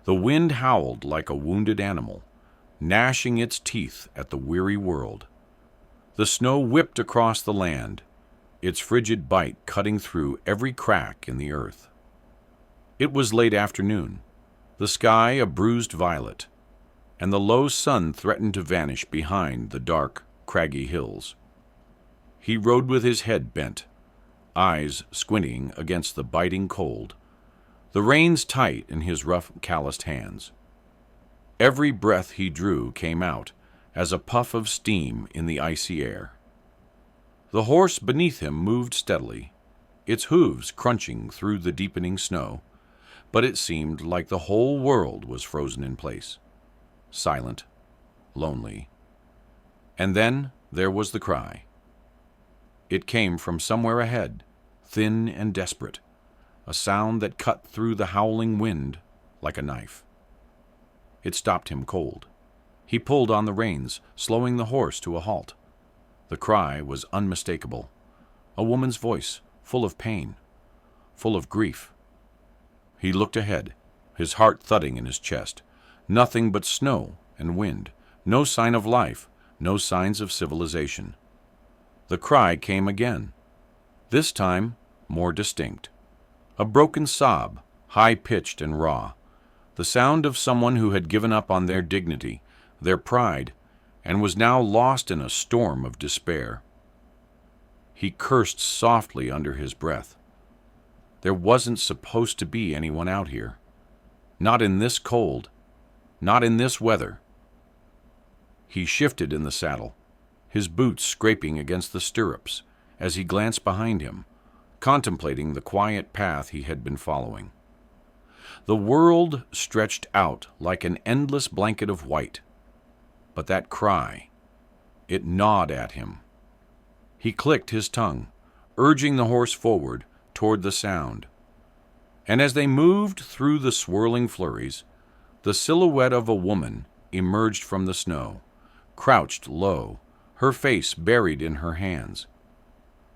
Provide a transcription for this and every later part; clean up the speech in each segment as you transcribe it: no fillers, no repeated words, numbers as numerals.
The wind howled like a wounded animal, gnashing its teeth at the weary world. The snow whipped across the land, its frigid bite cutting through every crack in the earth. It was late afternoon, the sky a bruised violet, and the low sun threatened to vanish behind the dark, craggy hills. He rode with his head bent, eyes squinting against the biting cold, the reins tight in his rough, calloused hands. Every breath he drew came out as a puff of steam in the icy air. The horse beneath him moved steadily, its hooves crunching through the deepening snow, but it seemed like the whole world was frozen in place, silent, lonely. And then there was the cry. It came from somewhere ahead, thin and desperate, a sound that cut through the howling wind like a knife. It stopped him cold. He pulled on the reins, slowing the horse to a halt. The cry was unmistakable, a woman's voice, full of pain, full of grief. He looked ahead, his heart thudding in his chest. Nothing but snow and wind, no sign of life, no signs of civilization. The cry came again, this time more distinct. A broken sob, high-pitched and raw, the sound of someone who had given up on their dignity, their pride, and was now lost in a storm of despair. He cursed softly under his breath. There wasn't supposed to be anyone out here. Not in this cold, not in this weather. He shifted in the saddle, his boots scraping against the stirrups as he glanced behind him, contemplating the quiet path he had been following. The world stretched out like an endless blanket of white, but that cry, it gnawed at him. He clicked his tongue, urging the horse forward toward the sound. And as they moved through the swirling flurries, the silhouette of a woman emerged from the snow, crouched low, her face buried in her hands.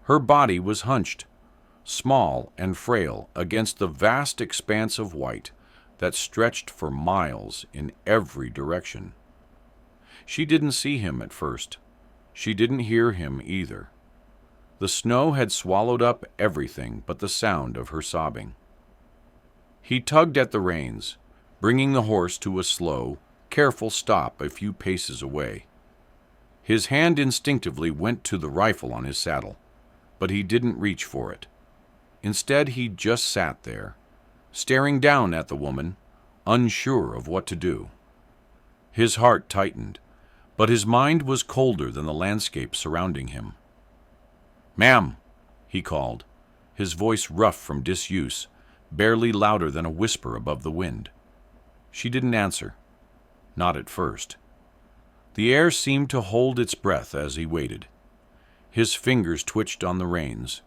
Her body was hunched, small and frail against the vast expanse of white that stretched for miles in every direction. She didn't see him at first. She didn't hear him either. The snow had swallowed up everything but the sound of her sobbing. He tugged at the reins, bringing the horse to a slow, careful stop a few paces away. His hand instinctively went to the rifle on his saddle, but he didn't reach for it. Instead, he just sat there, staring down at the woman, unsure of what to do. His heart tightened, but his mind was colder than the landscape surrounding him. "Ma'am," he called, his voice rough from disuse, barely louder than a whisper above the wind. She didn't answer, not at first. The air seemed to hold its breath as he waited. His fingers twitched on the reins,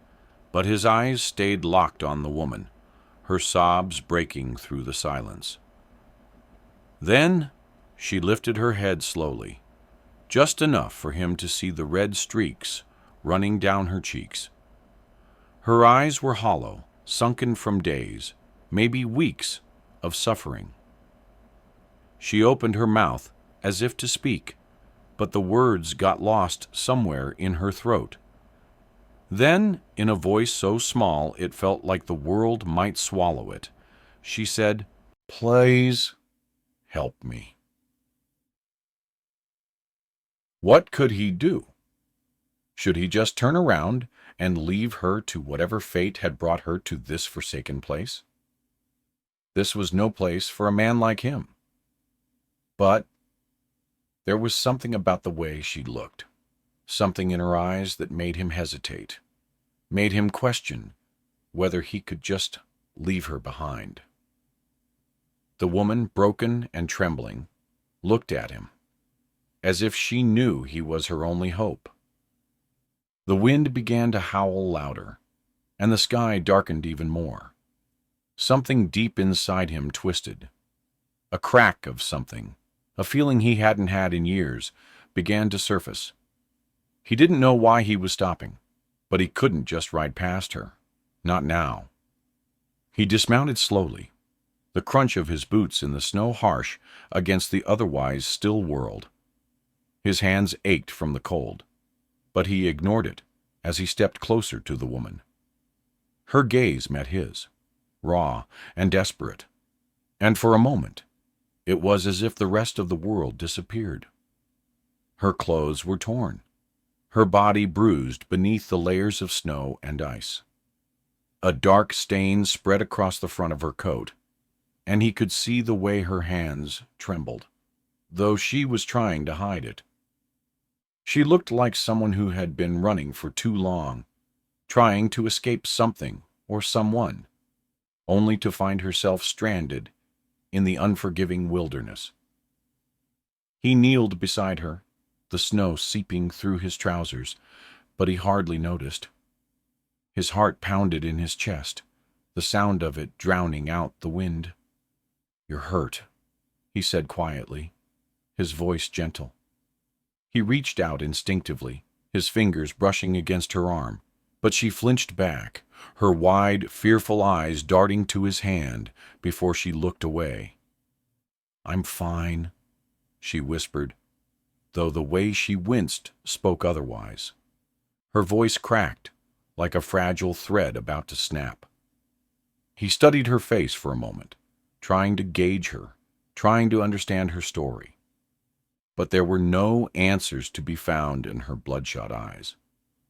but his eyes stayed locked on the woman, her sobs breaking through the silence. Then she lifted her head slowly, just enough for him to see the red streaks running down her cheeks. Her eyes were hollow, sunken from days, maybe weeks, of suffering. She opened her mouth as if to speak, but the words got lost somewhere in her throat. Then, in a voice so small it felt like the world might swallow it, she said, "Please help me." What could he do? Should he just turn around and leave her to whatever fate had brought her to this forsaken place? This was no place for a man like him. But there was something about the way she looked, something in her eyes that made him hesitate, made him question whether he could just leave her behind. The woman, broken and trembling, looked at him, as if she knew he was her only hope. The wind began to howl louder, and the sky darkened even more. Something deep inside him twisted. A crack of something, a feeling he hadn't had in years, began to surface. He didn't know why he was stopping, but he couldn't just ride past her. Not now. He dismounted slowly, the crunch of his boots in the snow harsh against the otherwise still world. His hands ached from the cold, but he ignored it as he stepped closer to the woman. Her gaze met his, raw and desperate, and for a moment it was as if the rest of the world disappeared. Her clothes were torn, her body bruised beneath the layers of snow and ice. A dark stain spread across the front of her coat, and he could see the way her hands trembled, though she was trying to hide it. She looked like someone who had been running for too long, trying to escape something or someone, only to find herself stranded in the unforgiving wilderness. He kneeled beside her, the snow seeping through his trousers, but he hardly noticed. His heart pounded in his chest, the sound of it drowning out the wind. "You're hurt," he said quietly, his voice gentle. He reached out instinctively, his fingers brushing against her arm, but she flinched back, her wide, fearful eyes darting to his hand before she looked away. "I'm fine," she whispered, though the way she winced spoke otherwise. Her voice cracked, like a fragile thread about to snap. He studied her face for a moment, trying to gauge her, trying to understand her story. But there were no answers to be found in her bloodshot eyes,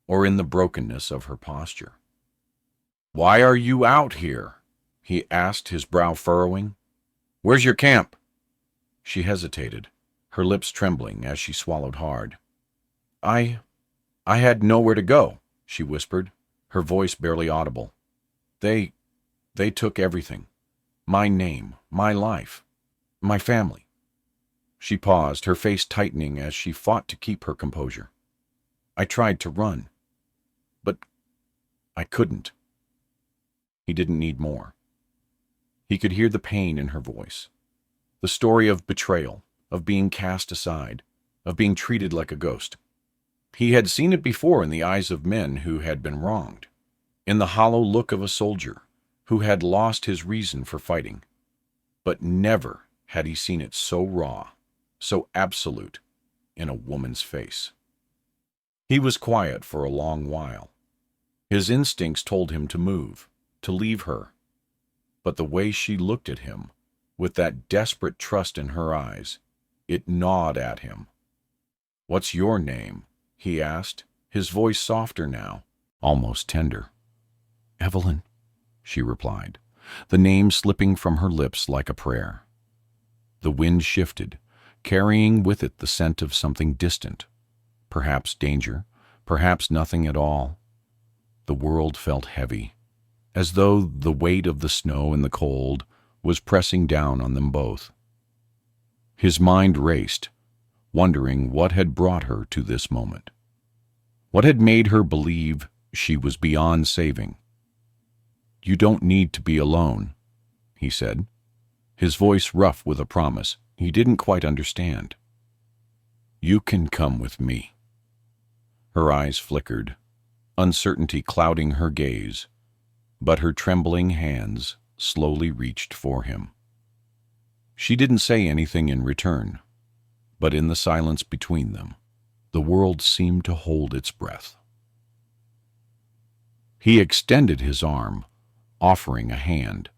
or in the brokenness of her posture. "Why are you out here?" he asked, his brow furrowing. "Where's your camp?" She hesitated, her lips trembling as she swallowed hard. I had nowhere to go," she whispered, her voice barely audible. They took everything. My name, my life, my family." She paused, her face tightening as she fought to keep her composure. "I tried to run, but I couldn't." He didn't need more. He could hear the pain in her voice, the story of betrayal, of being cast aside, of being treated like a ghost. He had seen it before in the eyes of men who had been wronged, in the hollow look of a soldier who had lost his reason for fighting. But never had he seen it so raw, so absolute, in a woman's face. He was quiet for a long while. His instincts told him to move, to leave her. But the way she looked at him, with that desperate trust in her eyes, it gnawed at him. "What's your name?" he asked, his voice softer now, almost tender. "Evelyn," she replied, the name slipping from her lips like a prayer. The wind shifted, carrying with it the scent of something distant, perhaps danger, perhaps nothing at all. The world felt heavy, as though the weight of the snow and the cold was pressing down on them both. His mind raced, wondering what had brought her to this moment. What had made her believe she was beyond saving? "You don't need to be alone," he said, his voice rough with a promise he didn't quite understand. "You can come with me." Her eyes flickered, uncertainty clouding her gaze, but her trembling hands slowly reached for him. She didn't say anything in return, but in the silence between them, the world seemed to hold its breath. He extended his arm, offering a hand,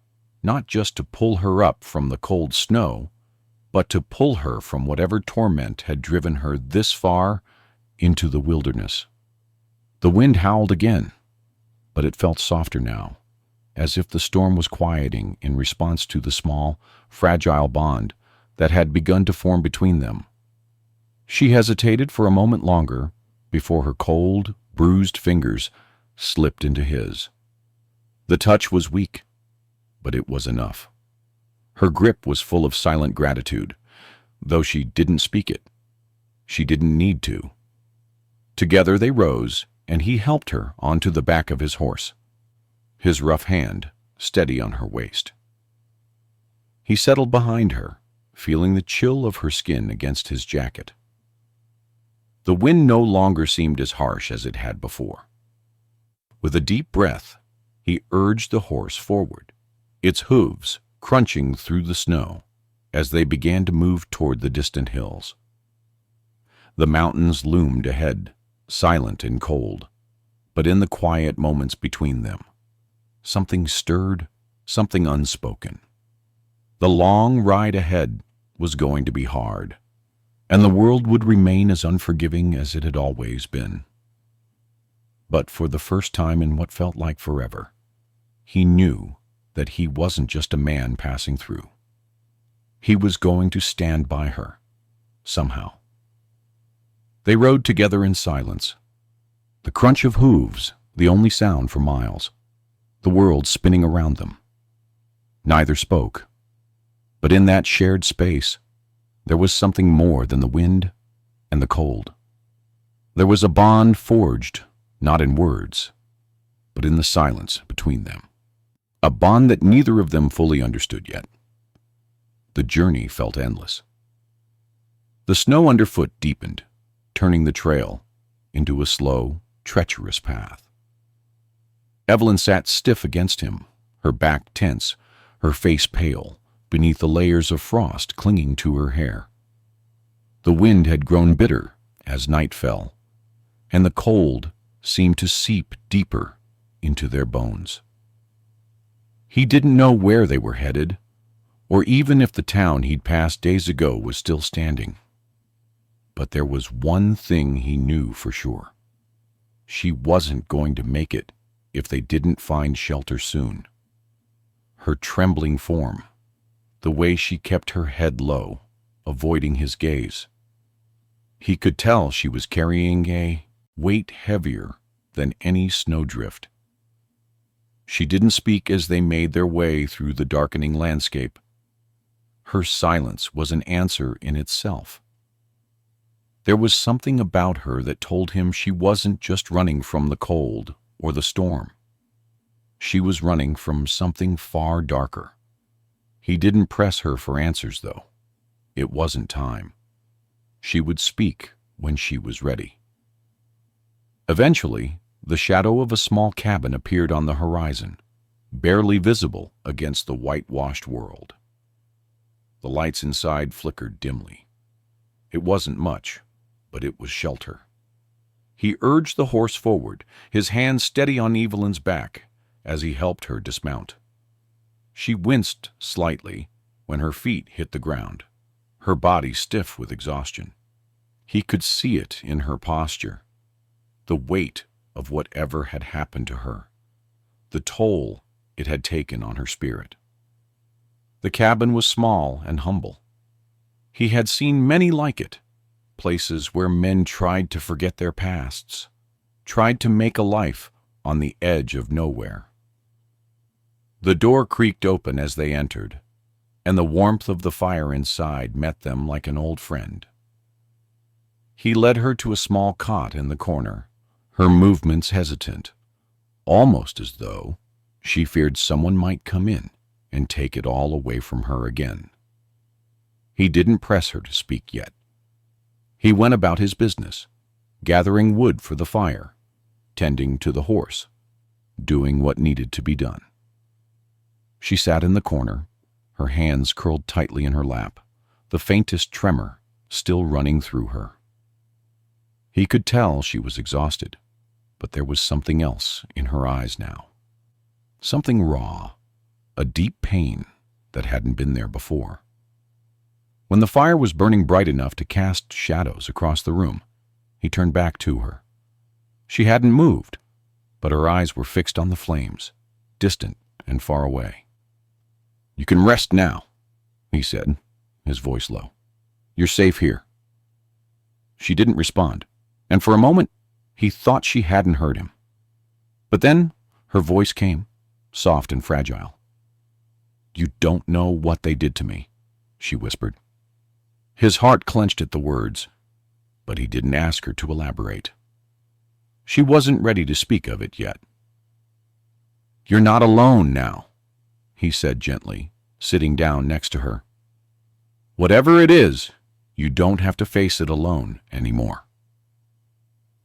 not just to pull her up from the cold snow, but to pull her from whatever torment had driven her this far into the wilderness. The wind howled again, but it felt softer now, as if the storm was quieting in response to the small, fragile bond that had begun to form between them. She hesitated for a moment longer before her cold, bruised fingers slipped into his. The touch was weak, but it was enough. Her grip was full of silent gratitude, though she didn't speak it. She didn't need to. Together they rose, and he helped her onto the back of his horse, his rough hand steady on her waist. He settled behind her, feeling the chill of her skin against his jacket. The wind no longer seemed as harsh as it had before. With a deep breath, he urged the horse forward, its hooves crunching through the snow as they began to move toward the distant hills. The mountains loomed ahead, silent and cold, but in the quiet moments between them, something stirred, something unspoken. The long ride ahead was going to be hard, and the world would remain as unforgiving as it had always been. But for the first time in what felt like forever, he knew that he wasn't just a man passing through. He was going to stand by her, somehow. They rode together in silence, the crunch of hooves the only sound for miles, the world spinning around them. Neither spoke, but in that shared space, there was something more than the wind and the cold. There was a bond forged, not in words, but in the silence between them. A bond that neither of them fully understood yet. The journey felt endless. The snow underfoot deepened, turning the trail into a slow, treacherous path. Evelyn sat stiff against him, her back tense, her face pale, beneath the layers of frost clinging to her hair. The wind had grown bitter as night fell, and the cold seemed to seep deeper into their bones. He didn't know where they were headed, or even if the town he'd passed days ago was still standing. But there was one thing he knew for sure. She wasn't going to make it if they didn't find shelter soon. Her trembling form, the way she kept her head low, avoiding his gaze. He could tell she was carrying a weight heavier than any snowdrift. She didn't speak as they made their way through the darkening landscape. Her silence was an answer in itself. There was something about her that told him she wasn't just running from the cold or the storm. She was running from something far darker. He didn't press her for answers, though. It wasn't time. She would speak when she was ready. Eventually, the shadow of a small cabin appeared on the horizon, barely visible against the whitewashed world. The lights inside flickered dimly. It wasn't much, but it was shelter. He urged the horse forward, his hand steady on Evelyn's back as he helped her dismount. She winced slightly when her feet hit the ground, her body stiff with exhaustion. He could see it in her posture, the weight of whatever had happened to her, the toll it had taken on her spirit. The cabin was small and humble. He had seen many like it, places where men tried to forget their pasts, tried to make a life on the edge of nowhere. The door creaked open as they entered, and the warmth of the fire inside met them like an old friend. He led her to a small cot in the corner, her movements hesitant, almost as though she feared someone might come in and take it all away from her again. He didn't press her to speak yet. He went about his business, gathering wood for the fire, tending to the horse, doing what needed to be done. She sat in the corner, her hands curled tightly in her lap, the faintest tremor still running through her. He could tell she was exhausted, but there was something else in her eyes now. Something raw, a deep pain that hadn't been there before. When the fire was burning bright enough to cast shadows across the room, he turned back to her. She hadn't moved, but her eyes were fixed on the flames, distant and far away. "You can rest now," he said, his voice low. "You're safe here." She didn't respond, and for a moment he thought she hadn't heard him. But then her voice came, soft and fragile. "You don't know what they did to me," she whispered. His heart clenched at the words, but he didn't ask her to elaborate. She wasn't ready to speak of it yet. "You're not alone now," he said gently, sitting down next to her. "Whatever it is, you don't have to face it alone anymore."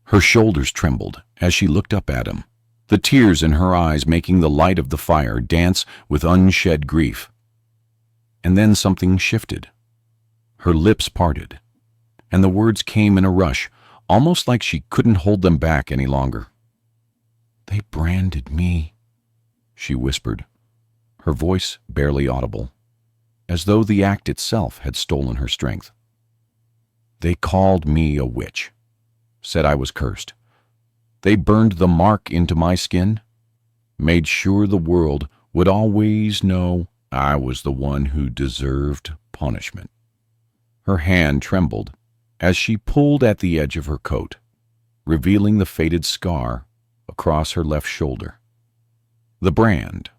Her shoulders trembled as she looked up at him, the tears in her eyes making the light of the fire dance with unshed grief. And then something shifted. Her lips parted, and the words came in a rush, almost like she couldn't hold them back any longer. "They branded me," she whispered, her voice barely audible, as though the act itself had stolen her strength. "They called me a witch, said I was cursed. They burned the mark into my skin, made sure the world would always know I was the one who deserved punishment." Her hand trembled as she pulled at the edge of her coat, revealing the faded scar across her left shoulder. The brand.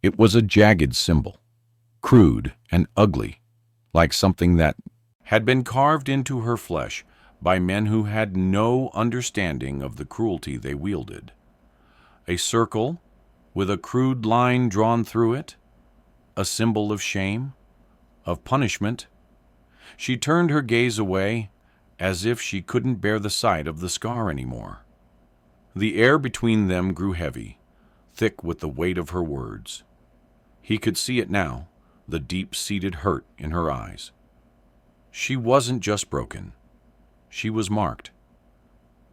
It was a jagged symbol, crude and ugly, like something that had been carved into her flesh by men who had no understanding of the cruelty they wielded. A circle with a crude line drawn through it, a symbol of shame, of punishment. She turned her gaze away, as if she couldn't bear the sight of the scar anymore. The air between them grew heavy, thick with the weight of her words. He could see it now, the deep-seated hurt in her eyes. She wasn't just broken. She was marked.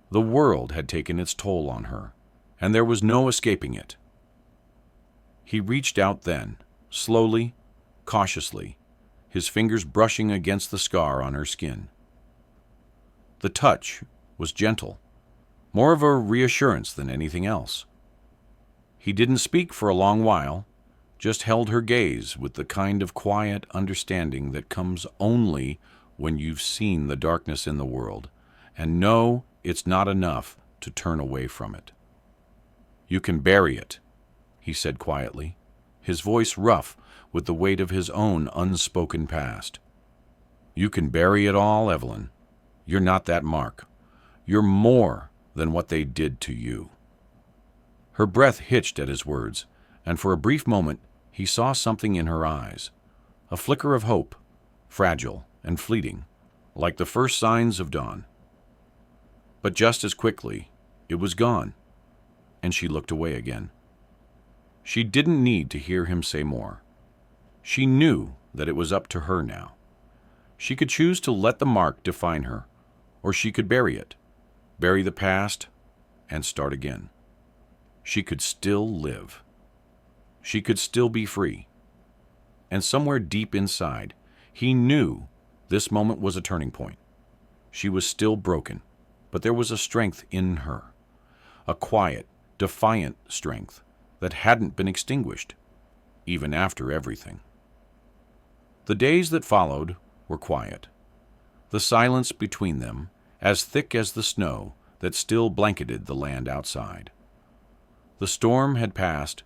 The world had taken its toll on her, and there was no escaping it. He reached out then, slowly, cautiously, his fingers brushing against the scar on her skin. The touch was gentle, more of a reassurance than anything else. He didn't speak for a long while, just held her gaze with the kind of quiet understanding that comes only when you've seen the darkness in the world and know it's not enough to turn away from it. "You can bury it," he said quietly, his voice rough with the weight of his own unspoken past. "You can bury it all, Evelyn. You're not that mark. You're more than what they did to you." Her breath hitched at his words, and for a brief moment he saw something in her eyes, a flicker of hope, fragile and fleeting, like the first signs of dawn. But just as quickly, it was gone, and she looked away again. She didn't need to hear him say more. She knew that it was up to her now. She could choose to let the mark define her, or she could bury it, bury the past, and start again. She could still live. She could still be free. And somewhere deep inside, he knew this moment was a turning point. She was still broken, but there was a strength in her, a quiet, defiant strength that hadn't been extinguished, even after everything. The days that followed were quiet. The silence between them as thick as the snow that still blanketed the land outside. The storm had passed,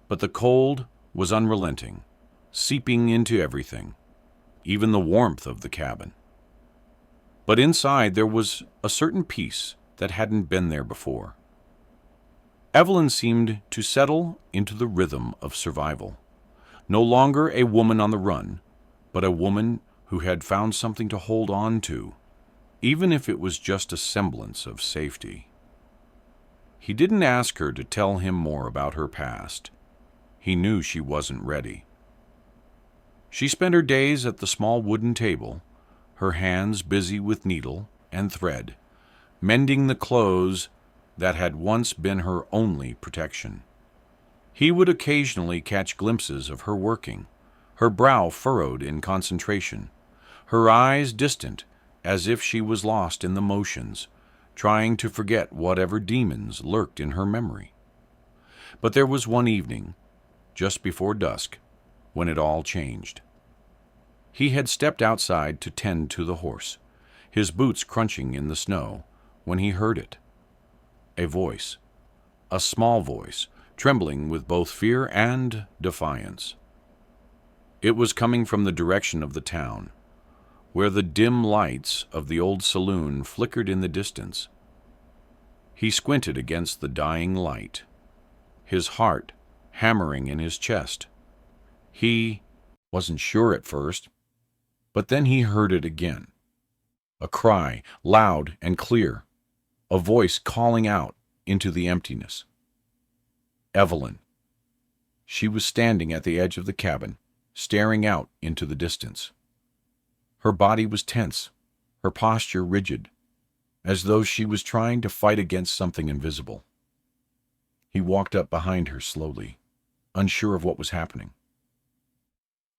but the cold was unrelenting, seeping into everything, even the warmth of the cabin. But inside there was a certain peace that hadn't been there before. Evelyn seemed to settle into the rhythm of survival. No longer a woman on the run, but a woman who had found something to hold on to, even if it was just a semblance of safety. He didn't ask her to tell him more about her past. He knew she wasn't ready. She spent her days at the small wooden table, her hands busy with needle and thread, mending the clothes that had once been her only protection. He would occasionally catch glimpses of her working, her brow furrowed in concentration, her eyes distant as if she was lost in the motions, trying to forget whatever demons lurked in her memory. But there was one evening, just before dusk, when it all changed. He had stepped outside to tend to the horse, his boots crunching in the snow, when he heard it. A voice, a small voice, trembling with both fear and defiance. It was coming from the direction of the town, where the dim lights of the old saloon flickered in the distance. He squinted against the dying light, his heart hammering in his chest. He wasn't sure at first, but then he heard it again. A cry, loud and clear, a voice calling out into the emptiness. Evelyn. She was standing at the edge of the cabin, staring out into the distance. Her body was tense, her posture rigid, as though she was trying to fight against something invisible. He walked up behind her slowly, unsure of what was happening.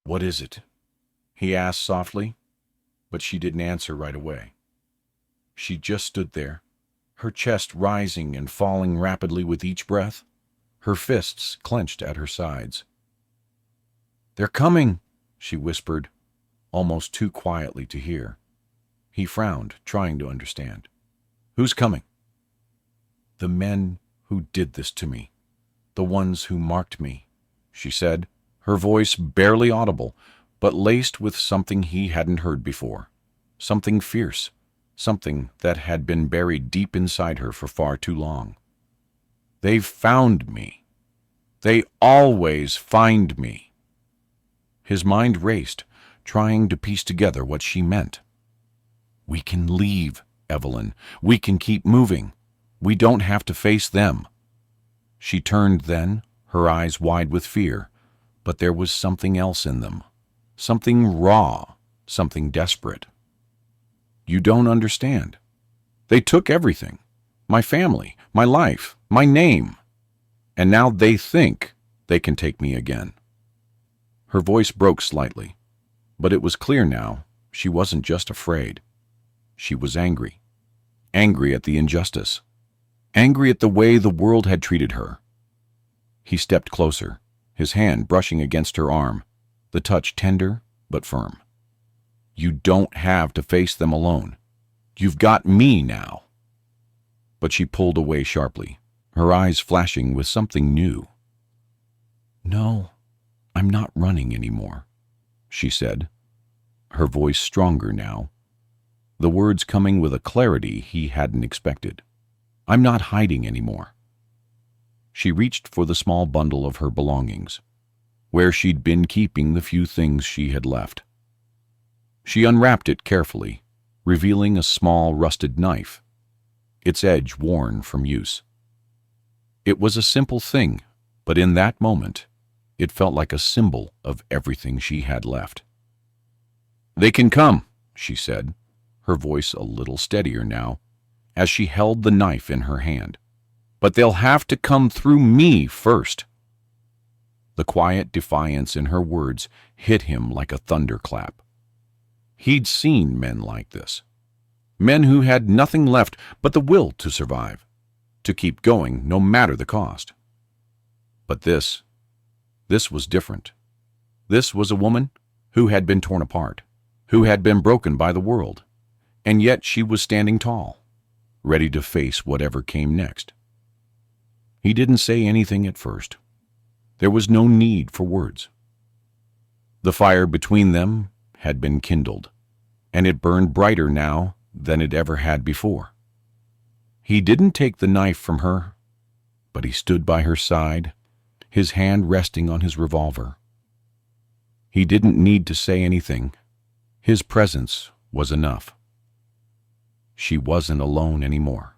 "What is it?" he asked softly, but she didn't answer right away. She just stood there, her chest rising and falling rapidly with each breath, her fists clenched at her sides. "They're coming," she whispered, almost too quietly to hear. He frowned, trying to understand. "Who's coming?" "The men who did this to me, the ones who marked me," she said, her voice barely audible, but laced with something he hadn't heard before, something fierce, something that had been buried deep inside her for far too long. "They've found me. They always find me." His mind raced, trying to piece together what she meant. "We can leave, Evelyn. We can keep moving. We don't have to face them." She turned then, her eyes wide with fear, but there was something else in them, something raw, something desperate. "You don't understand. They took everything, my family, my life, my name, and now they think they can take me again." Her voice broke slightly, but it was clear now she wasn't just afraid. She was angry. Angry at the injustice. Angry at the way the world had treated her. He stepped closer, his hand brushing against her arm, the touch tender but firm. "You don't have to face them alone. You've got me now." But she pulled away sharply, her eyes flashing with something new. "No, I'm not running anymore," she said, her voice stronger now, the words coming with a clarity he hadn't expected. "I'm not hiding anymore." She reached for the small bundle of her belongings, where she'd been keeping the few things she had left. She unwrapped it carefully, revealing a small rusted knife, its edge worn from use. It was a simple thing, but in that moment, it felt like a symbol of everything she had left. "They can come," she said, her voice a little steadier now, as she held the knife in her hand. "But they'll have to come through me first." The quiet defiance in her words hit him like a thunderclap. He'd seen men like this. Men who had nothing left but the will to survive, to keep going no matter the cost. But this was different. This was a woman who had been torn apart, who had been broken by the world, and yet she was standing tall, ready to face whatever came next. He didn't say anything at first. There was no need for words. The fire between them had been kindled, and it burned brighter now than it ever had before. He didn't take the knife from her, but he stood by her side, his hand resting on his revolver. He didn't need to say anything. His presence was enough. She wasn't alone anymore.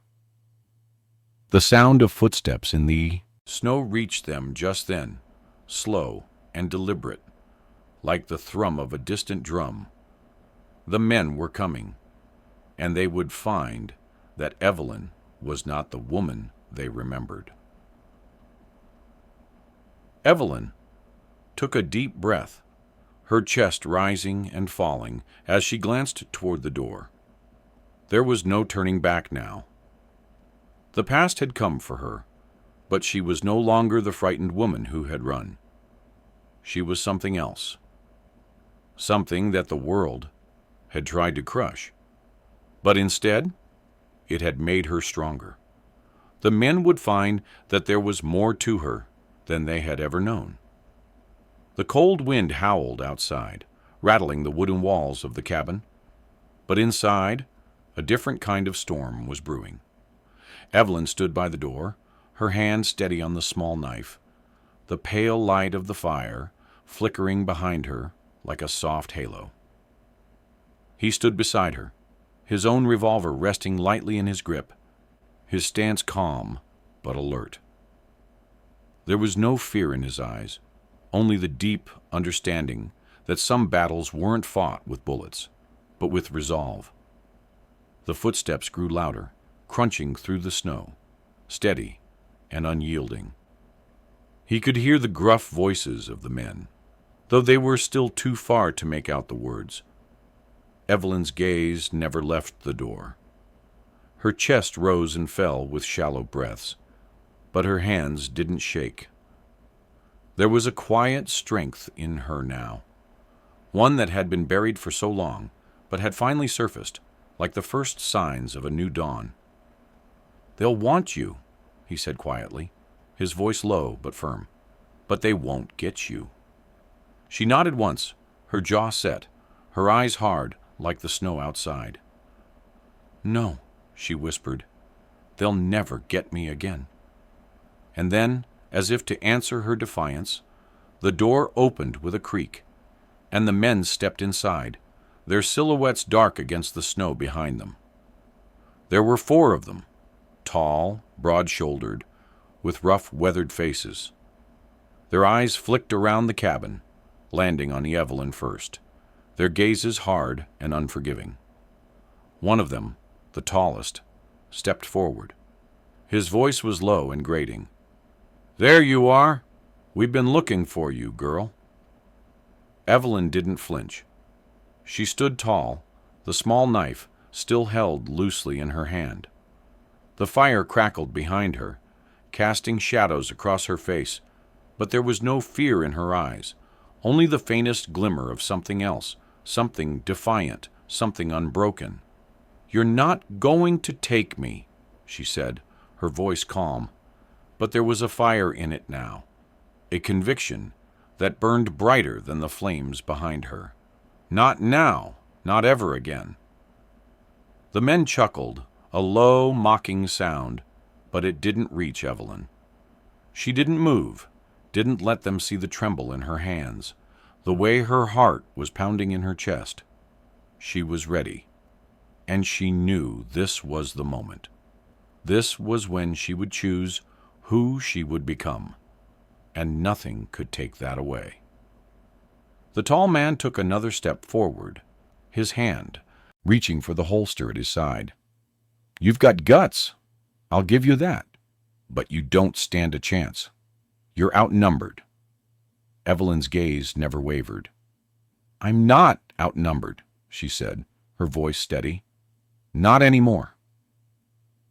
The sound of footsteps in the snow reached them just then, slow and deliberate, like the thrum of a distant drum. The men were coming, and they would find that Evelyn was not the woman they remembered. Evelyn took a deep breath, her chest rising and falling as she glanced toward the door. There was no turning back now. The past had come for her, but she was no longer the frightened woman who had run. She was something else, something that the world had tried to crush, but instead, it had made her stronger. The men would find that there was more to her than they had ever known. The cold wind howled outside, rattling the wooden walls of the cabin, but inside, a different kind of storm was brewing. Evelyn stood by the door, her hand steady on the small knife, the pale light of the fire flickering behind her like a soft halo. He stood beside her, his own revolver resting lightly in his grip, his stance calm but alert. There was no fear in his eyes, only the deep understanding that some battles weren't fought with bullets, but with resolve. The footsteps grew louder, crunching through the snow, steady and unyielding. He could hear the gruff voices of the men, though they were still too far to make out the words. Evelyn's gaze never left the door. Her chest rose and fell with shallow breaths, but her hands didn't shake. There was a quiet strength in her now, one that had been buried for so long, but had finally surfaced, like the first signs of a new dawn. "They'll want you," he said quietly, his voice low but firm. "But they won't get you." She nodded once, her jaw set, her eyes hard like the snow outside. "No," she whispered, "they'll never get me again." And then, as if to answer her defiance, the door opened with a creak, and the men stepped inside, their silhouettes dark against the snow behind them. There were 4 of them, tall, broad-shouldered, with rough, weathered faces. Their eyes flicked around the cabin, landing on Evelyn first, their gazes hard and unforgiving. One of them, the tallest, stepped forward. His voice was low and grating. "There you are! We've been looking for you, girl." Evelyn didn't flinch. She stood tall, the small knife still held loosely in her hand. The fire crackled behind her, casting shadows across her face, but there was no fear in her eyes, only the faintest glimmer of something else, something defiant, something unbroken. "You're not going to take me," she said, her voice calm, but there was a fire in it now, a conviction that burned brighter than the flames behind her. "Not now, not ever again." The men chuckled, a low, mocking sound, but it didn't reach Evelyn. She didn't move, didn't let them see the tremble in her hands, the way her heart was pounding in her chest. She was ready, and she knew this was the moment. This was when she would choose who she would become, and nothing could take that away. The tall man took another step forward, his hand reaching for the holster at his side. "You've got guts, I'll give you that, but you don't stand a chance. You're outnumbered." Evelyn's gaze never wavered. "I'm not outnumbered," she said, her voice steady. "Not anymore."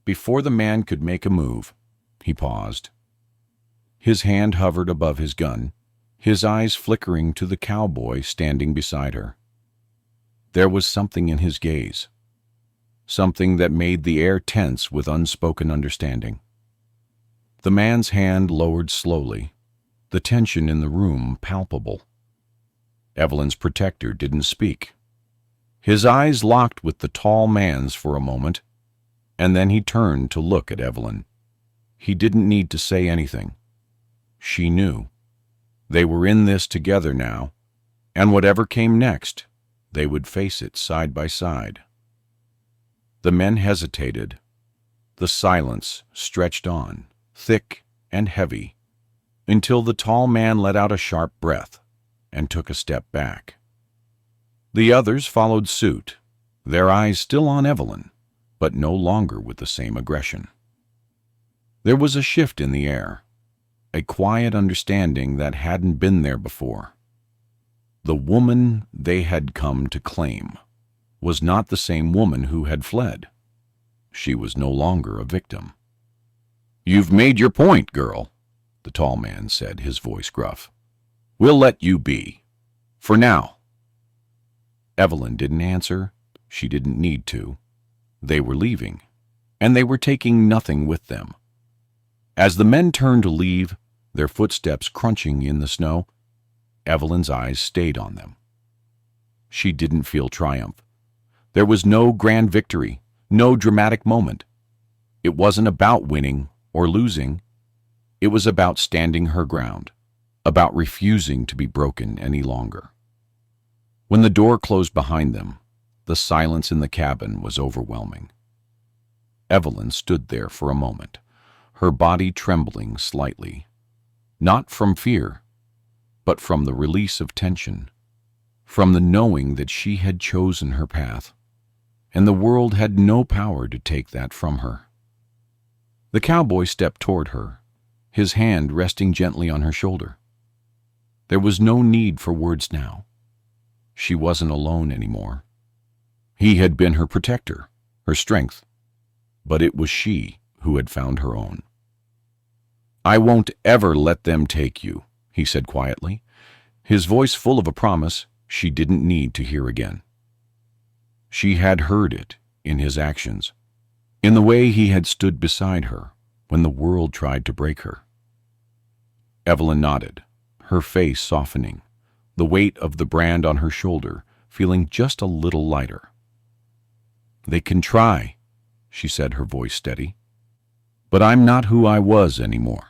Before the man could make a move, he paused. His hand hovered above his gun, his eyes flickering to the cowboy standing beside her. There was something in his gaze, something that made the air tense with unspoken understanding. The man's hand lowered slowly, the tension in the room palpable. Evelyn's protector didn't speak. His eyes locked with the tall man's for a moment, and then he turned to look at Evelyn. He didn't need to say anything. She knew. They were in this together now, and whatever came next, they would face it side by side. The men hesitated. The silence stretched on, thick and heavy, until the tall man let out a sharp breath and took a step back. The others followed suit, their eyes still on Evelyn, but no longer with the same aggression. There was a shift in the air, a quiet understanding that hadn't been there before. The woman they had come to claim was not the same woman who had fled. She was no longer a victim. "You've made your point, girl," the tall man said, his voice gruff. "We'll let you be. For now." Evelyn didn't answer. She didn't need to. They were leaving, and they were taking nothing with them. As the men turned to leave, their footsteps crunching in the snow, Evelyn's eyes stayed on them. She didn't feel triumph. There was no grand victory, no dramatic moment. It wasn't about winning or losing. It was about standing her ground, about refusing to be broken any longer. When the door closed behind them, the silence in the cabin was overwhelming. Evelyn stood there for a moment, her body trembling slightly, not from fear, but from the release of tension, from the knowing that she had chosen her path, and the world had no power to take that from her. The cowboy stepped toward her, his hand resting gently on her shoulder. There was no need for words now. She wasn't alone anymore. He had been her protector, her strength, but it was she who had found her own. "I won't ever let them take you," he said quietly, his voice full of a promise she didn't need to hear again. She had heard it in his actions, in the way he had stood beside her when the world tried to break her. Evelyn nodded, her face softening, the weight of the brand on her shoulder feeling just a little lighter. "They can try," she said, her voice steady, "but I'm not who I was anymore."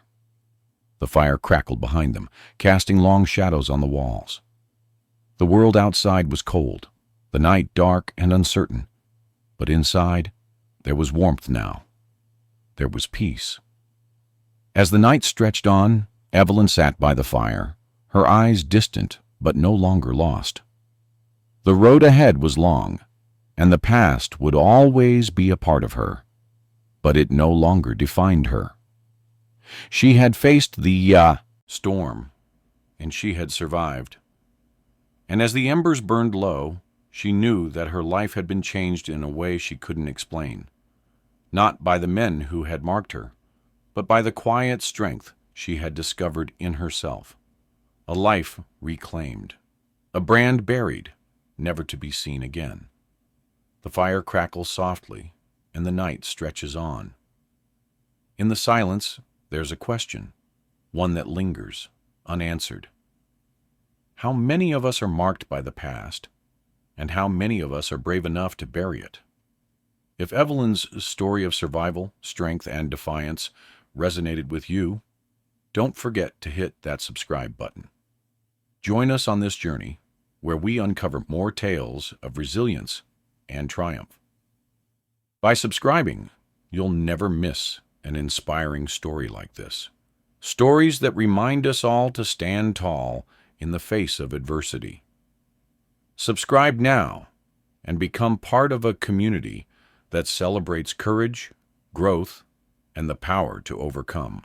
The fire crackled behind them, casting long shadows on the walls. The world outside was cold, the night dark and uncertain, but inside there was warmth now. There was peace. As the night stretched on, Evelyn sat by the fire, her eyes distant but no longer lost. The road ahead was long, and the past would always be a part of her, but it no longer defined her. She had faced the storm, and she had survived. And as the embers burned low, she knew that her life had been changed in a way she couldn't explain, not by the men who had marked her, but by the quiet strength she had discovered in herself. A life reclaimed, a brand buried, never to be seen again. The fire crackles softly, and the night stretches on. In the silence, there's a question, one that lingers, unanswered. How many of us are marked by the past, and how many of us are brave enough to bury it? If Evelyn's story of survival, strength, and defiance resonated with you, don't forget to hit that subscribe button. Join us on this journey where we uncover more tales of resilience and triumph. By subscribing, you'll never miss an inspiring story like this. Stories that remind us all to stand tall in the face of adversity. Subscribe now and become part of a community that celebrates courage, growth, and the power to overcome.